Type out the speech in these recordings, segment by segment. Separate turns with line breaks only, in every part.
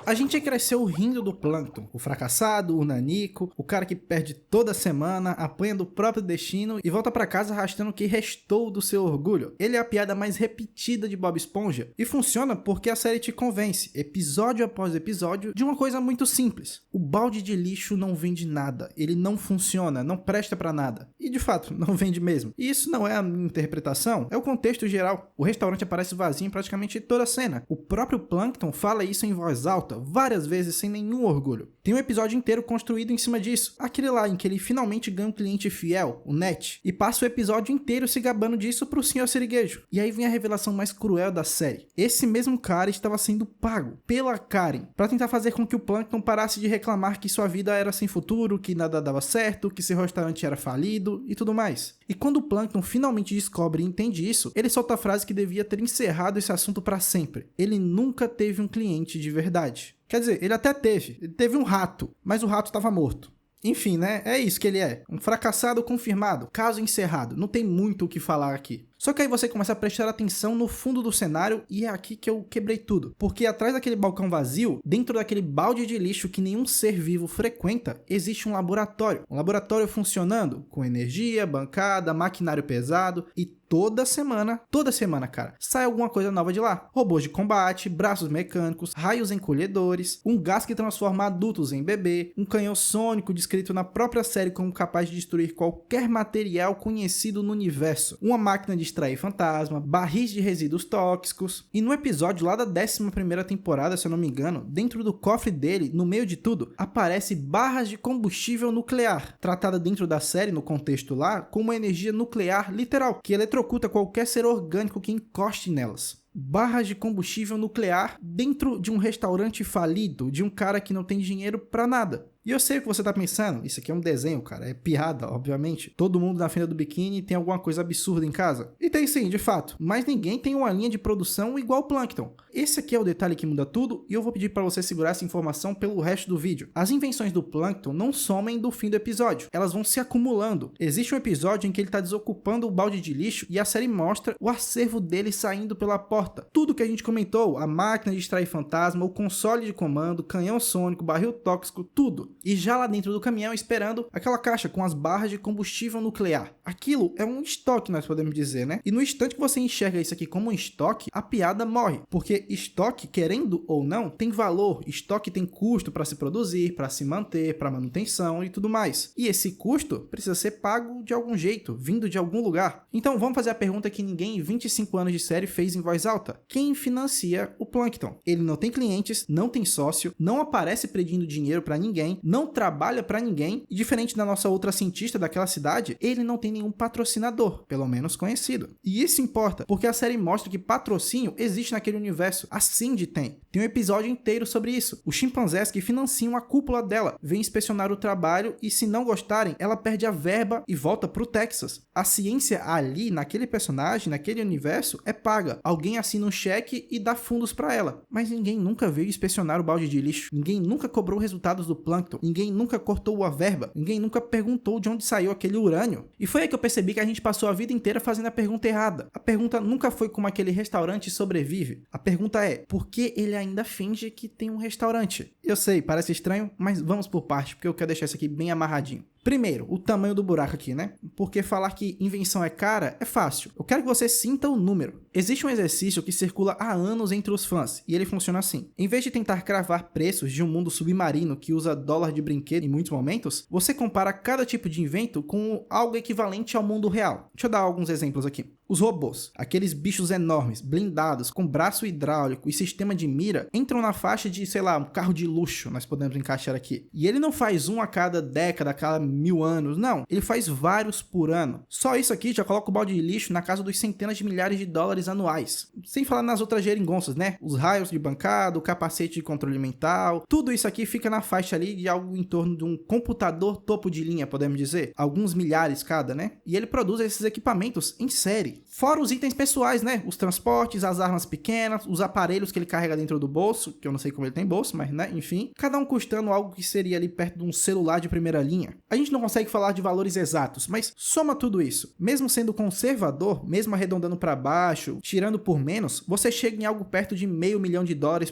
A gente cresceu rindo do Plâncton, o fracassado, o nanico, o cara que perde toda semana, apanha do próprio destino e volta pra casa arrastando o que restou do seu orgulho. Ele é a piada mais repetida de Bob Esponja e funciona porque a série te convence, episódio após episódio, de uma coisa muito simples. O balde de lixo não vende nada, ele não funciona, não presta pra nada. E de fato, não vende mesmo. E isso não é a minha interpretação, é o contexto geral. O restaurante aparece vazio em praticamente toda a cena. O próprio Plâncton fala isso em voz alta, várias vezes sem nenhum orgulho. Tem um episódio inteiro construído em cima disso, aquele lá em que ele finalmente ganha um cliente fiel, o Ned, e passa o episódio inteiro se gabando disso pro Sr. Sirigueijo. E aí vem a revelação mais cruel da série. Esse mesmo cara estava sendo pago pela Karen para tentar fazer com que o Plâncton parasse de reclamar que sua vida era sem futuro, que nada dava certo, que seu restaurante era falido e tudo mais. E quando o Plâncton finalmente descobre e entende isso, ele solta a frase que devia ter encerrado esse assunto para sempre. Ele nunca teve um cliente de verdade. Quer dizer, ele até teve. Ele teve um rato, mas o rato estava morto. Enfim, né? É isso que ele é. Um fracassado confirmado. Caso encerrado. Não tem muito o que falar aqui. Só que aí você começa a prestar atenção no fundo do cenário e é aqui que eu quebrei tudo. Porque atrás daquele balcão vazio, dentro daquele balde de lixo que nenhum ser vivo frequenta, existe um laboratório. Um laboratório funcionando com energia, bancada, maquinário pesado e toda semana, cara, sai alguma coisa nova de lá. Robôs de combate, braços mecânicos, raios encolhedores, um gás que transforma adultos em bebê, um canhão sônico descrito na própria série como capaz de destruir qualquer material conhecido no universo, uma máquina de extrair fantasma, barris de resíduos tóxicos. E no episódio lá da 11ª temporada, se eu não me engano, dentro do cofre dele, no meio de tudo, aparece barras de combustível nuclear, tratada dentro da série, no contexto lá, como energia nuclear literal, que eletrocuta qualquer ser orgânico que encoste nelas. Barras de combustível nuclear dentro de um restaurante falido, de um cara que não tem dinheiro pra nada. E eu sei o que você tá pensando, isso aqui é um desenho, cara, é piada, obviamente. Todo mundo na fila do biquíni tem alguma coisa absurda em casa. E tem sim, de fato, mas ninguém tem uma linha de produção igual o Plâncton. Esse aqui é o detalhe que muda tudo e eu vou pedir pra você segurar essa informação pelo resto do vídeo. As invenções do Plâncton não somem do fim do episódio, elas vão se acumulando. Existe um episódio em que ele tá desocupando o balde de lixo e a série mostra o acervo dele saindo pela porta. Tudo que a gente comentou, a máquina de extrair fantasma, o console de comando, canhão sônico, barril tóxico, tudo. E já lá dentro do caminhão esperando aquela caixa com as barras de combustível nuclear. Aquilo é um estoque, nós podemos dizer, né? E no instante que você enxerga isso aqui como um estoque, a piada morre. Porque estoque, querendo ou não, tem valor. Estoque tem custo para se produzir, para se manter, para manutenção e tudo mais. E esse custo precisa ser pago de algum jeito, vindo de algum lugar. Então vamos fazer a pergunta que ninguém em 25 anos de série fez em voz alta. Quem financia o Plâncton? Ele não tem clientes, não tem sócio, não aparece pedindo dinheiro para ninguém, não trabalha para ninguém e, diferente da nossa outra cientista daquela cidade, ele não tem nenhum patrocinador, pelo menos conhecido. E isso importa, porque a série mostra que patrocínio existe naquele universo. A Cindy tem. Tem um episódio inteiro sobre isso. Os chimpanzés que financiam a cúpula dela vêm inspecionar o trabalho e, se não gostarem, ela perde a verba e volta pro Texas. A ciência ali, naquele personagem, naquele universo, é paga. Alguém assina um cheque e dá fundos para ela. Mas ninguém nunca veio inspecionar o balde de lixo. Ninguém nunca cobrou resultados do Plâncton. Ninguém nunca cortou a verba. Ninguém nunca perguntou de onde saiu aquele urânio. E foi aí que eu percebi que a gente passou a vida inteira fazendo a pergunta errada. A pergunta nunca foi como aquele restaurante sobrevive. A pergunta é, por que ele ainda finge que tem um restaurante? Eu sei, parece estranho, mas vamos por parte, porque eu quero deixar isso aqui bem amarradinho. Primeiro, o tamanho do buraco aqui, né? Porque falar que invenção é cara é fácil. Eu quero que você sinta o número. Existe um exercício que circula há anos entre os fãs, e ele funciona assim. Em vez de tentar cravar preços de um mundo submarino que usa dólar de brinquedo em muitos momentos, você compara cada tipo de invento com algo equivalente ao mundo real. Deixa eu dar alguns exemplos aqui. Os robôs, aqueles bichos enormes, blindados, com braço hidráulico e sistema de mira, entram na faixa de, sei lá, um carro de luxo, nós podemos encaixar aqui. E ele não faz um a cada década, a cada 1000 anos, não. Ele faz vários por ano. Só isso aqui já coloca o balde de lixo na casa dos centenas de milhares de dólares anuais. Sem falar nas outras geringonças, né? Os raios de bancada, o capacete de controle mental, tudo isso aqui fica na faixa ali de algo em torno de um computador topo de linha, podemos dizer. Alguns milhares cada, né? E ele produz esses equipamentos em série. dele. Fora os itens pessoais, né? Os transportes, as armas pequenas, os aparelhos que ele carrega dentro do bolso, que eu não sei como ele tem bolso, mas né, enfim. Cada um custando algo que seria ali perto de um celular de primeira linha. A gente não consegue falar de valores exatos, mas soma tudo isso. Mesmo sendo conservador, mesmo arredondando para baixo, tirando por menos, você chega em algo perto de $500 milhão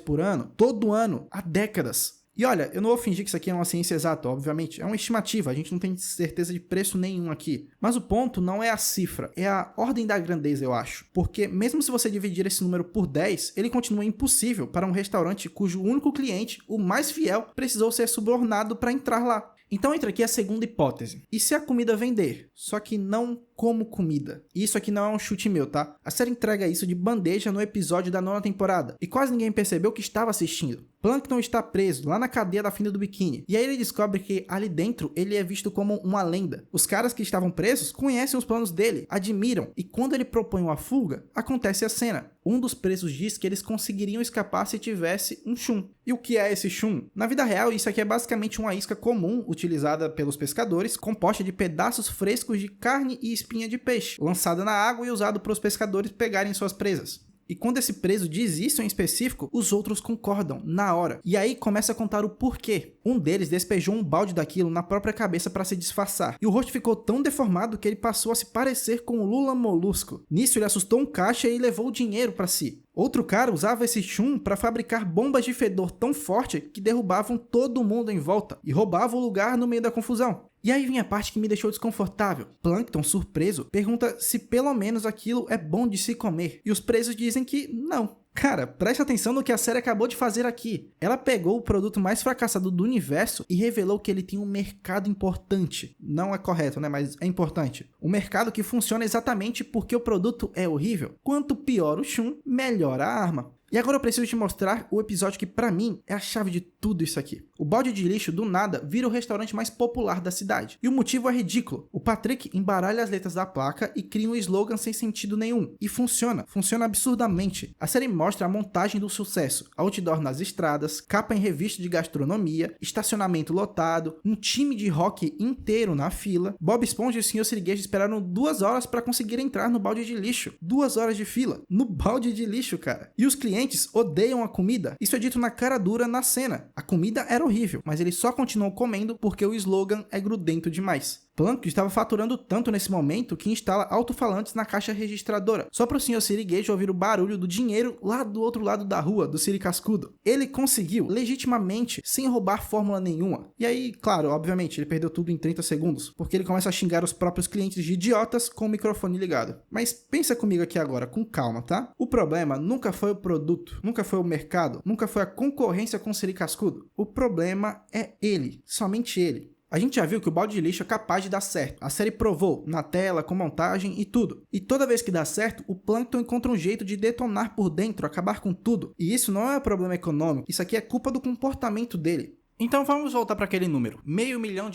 por ano, todo ano, há décadas. E olha, eu não vou fingir que isso aqui é uma ciência exata, obviamente, é uma estimativa, a gente não tem certeza de preço nenhum aqui. Mas o ponto não é a cifra, é a ordem da grandeza, eu acho. Porque mesmo se você dividir esse número por 10, ele continua impossível para um restaurante cujo único cliente, o mais fiel, precisou ser subornado para entrar lá. Então entra aqui a segunda hipótese. E se a comida vender? Só que não como comida. E isso aqui não é um chute meu, tá? A série entrega isso de bandeja no episódio da 9ª temporada. E quase ninguém percebeu que estava assistindo. Plankton está preso lá na cadeia da Fenda do Biquíni. E aí ele descobre que ali dentro ele é visto como uma lenda. Os caras que estavam presos conhecem os planos dele, admiram. E quando ele propõe uma fuga, acontece a cena. Um dos presos diz que eles conseguiriam escapar se tivesse um chum. E o que é esse chum? Na vida real, isso aqui é basicamente uma isca comum utilizada pelos pescadores, composta de pedaços frescos de carne e espinha de peixe, lançada na água e usado para os pescadores pegarem suas presas. E quando esse preso diz isso em específico, os outros concordam, na hora. E aí começa a contar o porquê. Um deles despejou um balde daquilo na própria cabeça para se disfarçar. E o rosto ficou tão deformado que ele passou a se parecer com o Lula Molusco. Nisso ele assustou um caixa e levou o dinheiro para si. Outro cara usava esse chum para fabricar bombas de fedor tão forte que derrubavam todo mundo em volta e roubavam o lugar no meio da confusão. E aí vem a parte que me deixou desconfortável. Plankton, surpreso, pergunta se pelo menos aquilo é bom de se comer. E os presos dizem que não. Cara, presta atenção no que a série acabou de fazer aqui. Ela pegou o produto mais fracassado do universo e revelou que ele tem um mercado importante. Não é correto, né? Mas é importante. Um mercado que funciona exatamente porque o produto é horrível. Quanto pior o chum, melhor a arma. E agora eu preciso te mostrar o episódio que pra mim é a chave de tudo isso aqui. O balde de lixo do nada vira o restaurante mais popular da cidade. E o motivo é ridículo. O Patrick embaralha as letras da placa e cria um slogan sem sentido nenhum. E funciona absurdamente. A série mostra a montagem do sucesso. Outdoor nas estradas, capa em revista de gastronomia, estacionamento lotado, um time de rock inteiro na fila. Bob Esponja e o Sr. Sirigueijo esperaram 2 horas pra conseguir entrar no balde de lixo. 2 horas de fila. No balde de lixo, cara. E os clientes odeiam a comida. Isso é dito na cara dura na cena. A comida era horrível, mas ele só continuou comendo porque o slogan é grudento demais. Plankton estava faturando tanto nesse momento que instala alto-falantes na caixa registradora, só para o Sr. Sirigueijo ouvir o barulho do dinheiro lá do outro lado da rua, do Siri Cascudo. Ele conseguiu, legitimamente, sem roubar fórmula nenhuma. E aí, claro, obviamente, ele perdeu tudo em 30 segundos, porque ele começa a xingar os próprios clientes de idiotas com o microfone ligado. Mas pensa comigo aqui agora, com calma, tá? O problema nunca foi o produto, nunca foi o mercado, nunca foi a concorrência com o Siri Cascudo. O problema é ele, somente ele. A gente já viu que o balde de lixo é capaz de dar certo. A série provou, na tela, com montagem e tudo. E toda vez que dá certo, o Plankton encontra um jeito de detonar por dentro, acabar com tudo. E isso não é problema econômico, isso aqui é culpa do comportamento dele. Então vamos voltar para aquele número, $500 milhão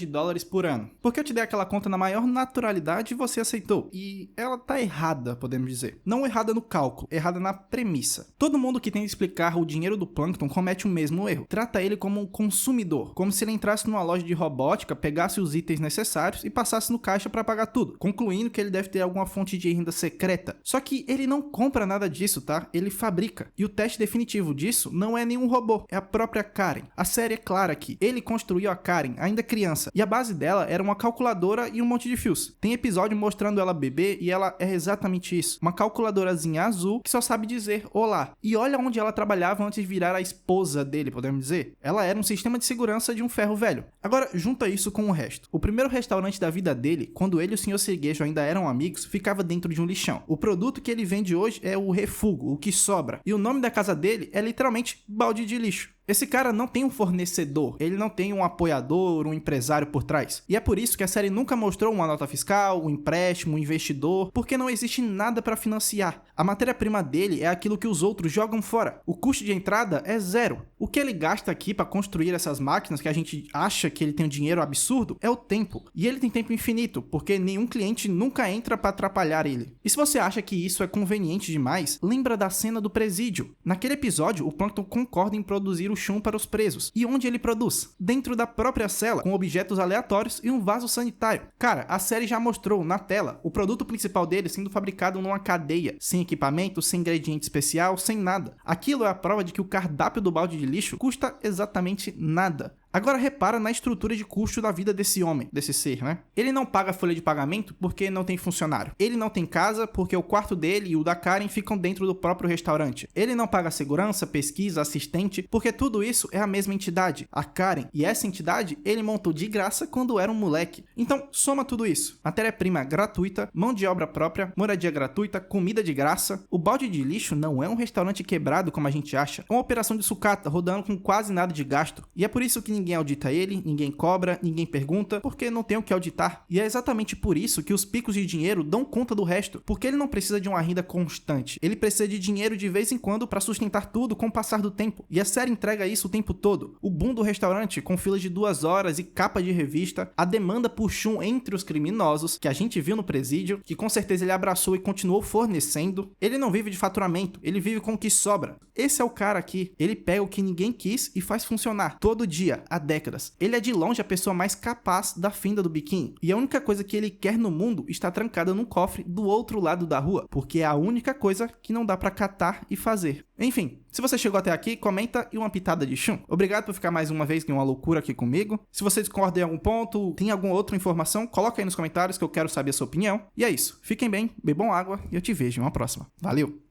por ano. Porque eu te dei aquela conta na maior naturalidade e você aceitou. E ela tá errada, podemos dizer. Não errada no cálculo, errada na premissa. Todo mundo que tenta explicar o dinheiro do Plankton comete o mesmo erro. Trata ele como um consumidor, como se ele entrasse numa loja de robótica, pegasse os itens necessários e passasse no caixa para pagar tudo, concluindo que ele deve ter alguma fonte de renda secreta. Só que ele não compra nada disso, tá? Ele fabrica. E o teste definitivo disso não é nenhum robô, é a própria Karen. A série é clara aqui. Ele construiu a Karen, ainda criança, e a base dela era uma calculadora e um monte de fios. Tem episódio mostrando ela bebê e ela é exatamente isso. Uma calculadorazinha azul que só sabe dizer olá. E olha onde ela trabalhava antes de virar a esposa dele, podemos dizer. Ela era um sistema de segurança de um ferro velho. Agora, junta isso com o resto. O primeiro restaurante da vida dele, quando ele e o Sr. Sirigueijo ainda eram amigos, ficava dentro de um lixão. O produto que ele vende hoje é o refúgio, o que sobra. E o nome da casa dele é literalmente balde de lixo. Esse cara não tem um fornecedor, ele não tem um apoiador, um empresário por trás. E é por isso que a série nunca mostrou uma nota fiscal, um empréstimo, um investidor, porque não existe nada para financiar. A matéria-prima dele é aquilo que os outros jogam fora. O custo de entrada é 0. O que ele gasta aqui para construir essas máquinas, que a gente acha que ele tem um dinheiro absurdo, é o tempo. E ele tem tempo infinito, porque nenhum cliente nunca entra para atrapalhar ele. E se você acha que isso é conveniente demais, lembra da cena do presídio. Naquele episódio, o Plankton concorda em produzir o chum para os presos. E onde ele produz? Dentro da própria cela, com objetos aleatórios e um vaso sanitário. Cara, a série já mostrou na tela o produto principal dele sendo fabricado numa cadeia, sem equipamento, sem ingrediente especial, sem nada. Aquilo é a prova de que o cardápio do balde de lixo custa exatamente nada. Agora repara na estrutura de custo da vida desse homem, desse ser, né? Ele não paga folha de pagamento porque não tem funcionário. Ele não tem casa porque o quarto dele e o da Karen ficam dentro do próprio restaurante. Ele não paga segurança, pesquisa, assistente, porque tudo isso é a mesma entidade, a Karen. E essa entidade ele montou de graça quando era um moleque. Então, soma tudo isso. Matéria-prima gratuita, mão de obra própria, moradia gratuita, comida de graça. O balde de lixo não é um restaurante quebrado como a gente acha. É uma operação de sucata, rodando com quase nada de gasto. E é por isso que ninguém audita ele, ninguém cobra, ninguém pergunta, porque não tem o que auditar. E é exatamente por isso que os picos de dinheiro dão conta do resto, porque ele não precisa de uma renda constante. Ele precisa de dinheiro de vez em quando para sustentar tudo com o passar do tempo. E a série entrega isso o tempo todo. O boom do restaurante, com filas de 2 horas e capa de revista, a demanda por chum entre os criminosos, que a gente viu no presídio, que com certeza ele abraçou e continuou fornecendo. Ele não vive de faturamento, ele vive com o que sobra. Esse é o cara aqui. Ele pega o que ninguém quis e faz funcionar todo dia, há décadas. Ele é de longe a pessoa mais capaz da finda do biquinho. E a única coisa que ele quer no mundo está trancada num cofre do outro lado da rua, porque é a única coisa que não dá pra catar e fazer. Enfim, se você chegou até aqui, comenta e uma pitada de chum. Obrigado por ficar mais uma vez em uma loucura aqui comigo. Se você discorda em algum ponto, tem alguma outra informação, coloca aí nos comentários que eu quero saber a sua opinião. E é isso. Fiquem bem, bebam água e eu te vejo em uma próxima. Valeu!